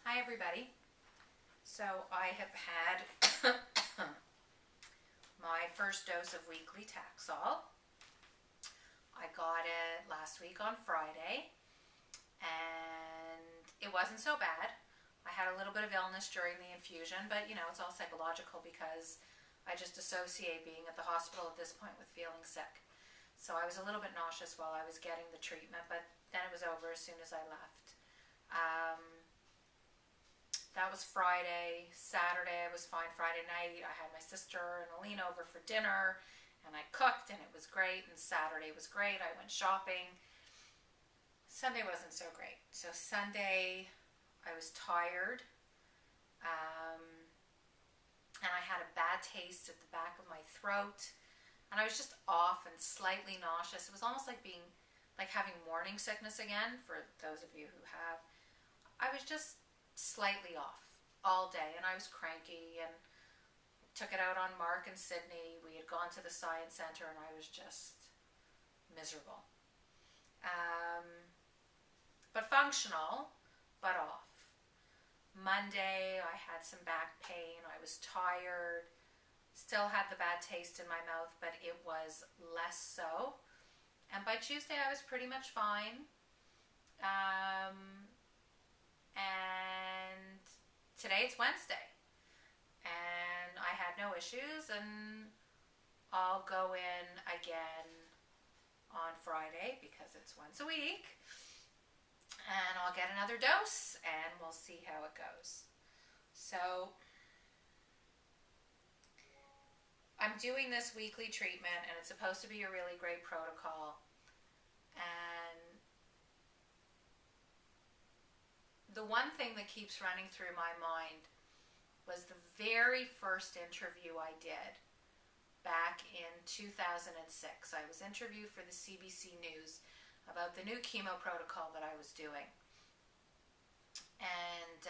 Hi everybody. So I have had my first dose of weekly Taxol. I got it last week on Friday and it wasn't so bad. I had a little bit of illness during the infusion, but you know, it's all psychological because I just associate being at the hospital at this point with feeling sick. So I was a little bit nauseous while I was getting the treatment, but then it was over as soon as I left. That was Friday. Saturday I was fine. Friday night I had my sister and Aline over for dinner and I cooked and it was great, and Saturday was great. I went shopping. Sunday wasn't so great. So Sunday I was tired and I had a bad taste at the back of my throat and I was just off and slightly nauseous. It was almost like having morning sickness again, for those of you who have. I was just slightly off all day and I was cranky and took it out on Mark and Sydney. We had gone to the science center and I was just miserable. But functional, but off. Monday I had some back pain. I was tired. Still had the bad taste in my mouth, but it was less so. And by Tuesday I was pretty much fine. And today it's Wednesday and I had no issues, and I'll go in again on Friday because it's once a week, and I'll get another dose and we'll see how it goes. So I'm doing this weekly treatment and it's supposed to be a really great protocol, and the one thing that keeps running through my mind was the very first interview I did back in 2006. I was interviewed for the CBC News about the new chemo protocol that I was doing. And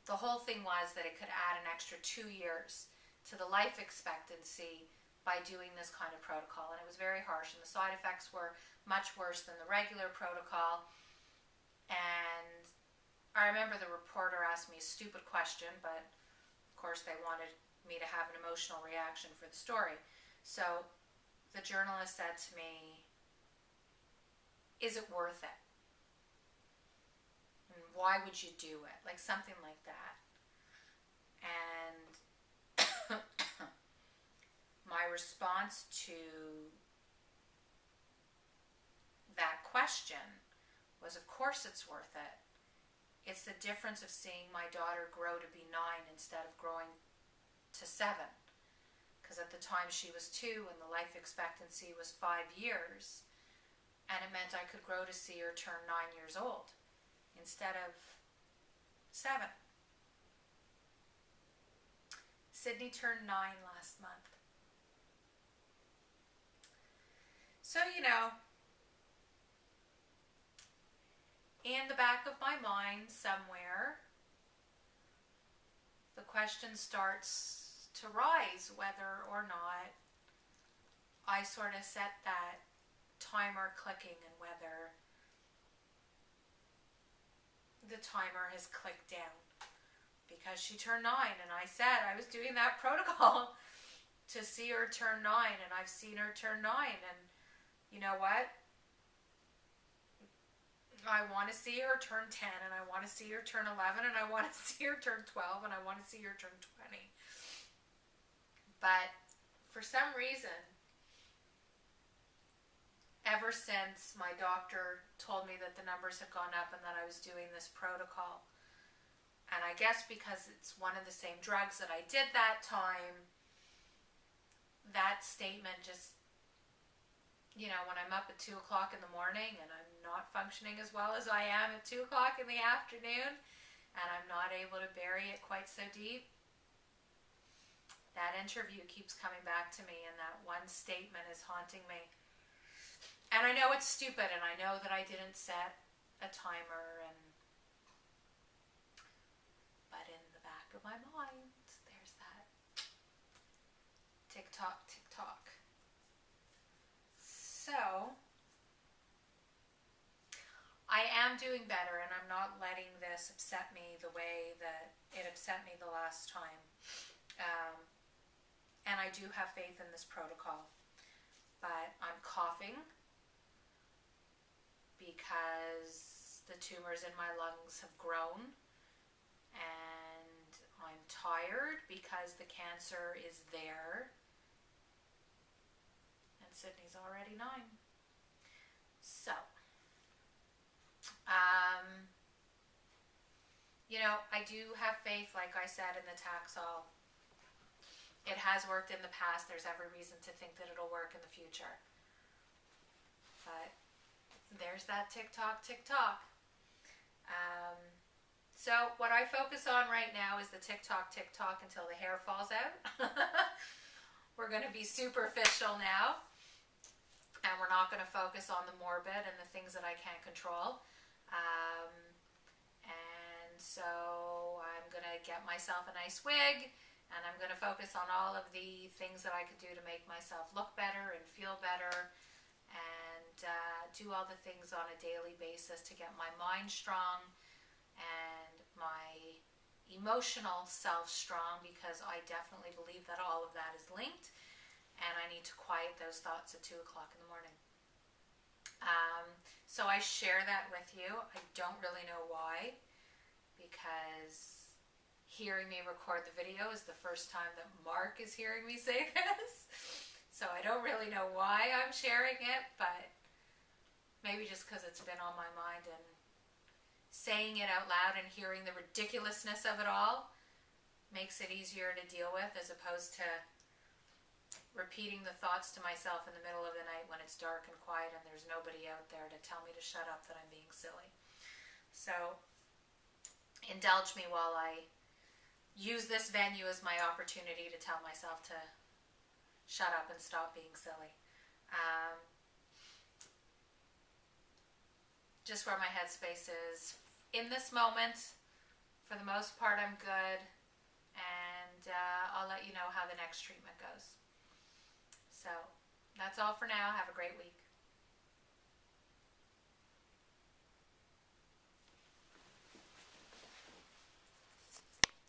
the whole thing was that it could add an extra 2 years to the life expectancy by doing this kind of protocol. And it was very harsh, and the side effects were much worse than the regular protocol. And I remember the reporter asked me a stupid question, but of course they wanted me to have an emotional reaction for the story. So the journalist said to me, "Is it worth it? And why would you do it?" Like something like that. And my response to that question was, of course it's worth it. It's the difference of seeing my daughter grow to be 9 instead of growing to 7. Because at the time she was 2 and the life expectancy was 5 years. And it meant I could grow to see her turn 9 years old instead of 7. Sydney turned 9 last month. So, you know, in the back of my mind somewhere, the question starts to rise whether or not I sort of set that timer clicking, and whether the timer has clicked down. Because she turned 9 and I said I was doing that protocol to see her turn 9, and I've seen her turn 9, and you know what? I want to see her turn 10, and I want to see her turn 11, and I want to see her turn 12, and I want to see her turn 20. But for some reason, ever since my doctor told me that the numbers had gone up and that I was doing this protocol, and I guess because it's one of the same drugs that I did that time, that statement just, you know, when I'm up at 2 o'clock in the morning and I'm not functioning as well as I am at 2 o'clock in the afternoon, and I'm not able to bury it quite so deep, that interview keeps coming back to me, and that one statement is haunting me. And I know it's stupid, and I know that I didn't set a timer, but in the back of my mind, there's that tick-tock, tick-tock. So I am doing better, and I'm not letting this upset me the way that it upset me the last time. And I do have faith in this protocol. But I'm coughing because the tumors in my lungs have grown, and I'm tired because the cancer is there. And Sydney's already 9. So, you know, I do have faith, like I said, in the Taxol. It has worked in the past. There's every reason to think that it'll work in the future. But there's that tick-tock, tick-tock. So what I focus on right now is the tick-tock, tick-tock until the hair falls out. We're going to be superficial now. And we're not going to focus on the morbid and the things that I can't control. And so I'm going to get myself a nice wig. And I'm going to focus on all of the things that I could do to make myself look better and feel better. And do all the things on a daily basis to get my mind strong and my emotional self strong, because I definitely believe that all of that is linked, and I need to quiet those thoughts at 2 o'clock in the morning. So I share that with you. I don't really know why, because hearing me record the video is the first time that Mark is hearing me say this. So I don't really know why I'm sharing it, but maybe just because it's been on my mind, and saying it out loud and hearing the ridiculousness of it all makes it easier to deal with, as opposed to repeating the thoughts to myself in the middle of the night when it's dark and quiet and there's nobody out there to tell me to shut up that I'm being silly. So indulge me while I use this venue as my opportunity to tell myself to shut up and stop being silly. Just where my headspace is. In this moment, for the most part, I'm good. And I'll let you know how the next treatment goes. So, that's all for now. Have a great week.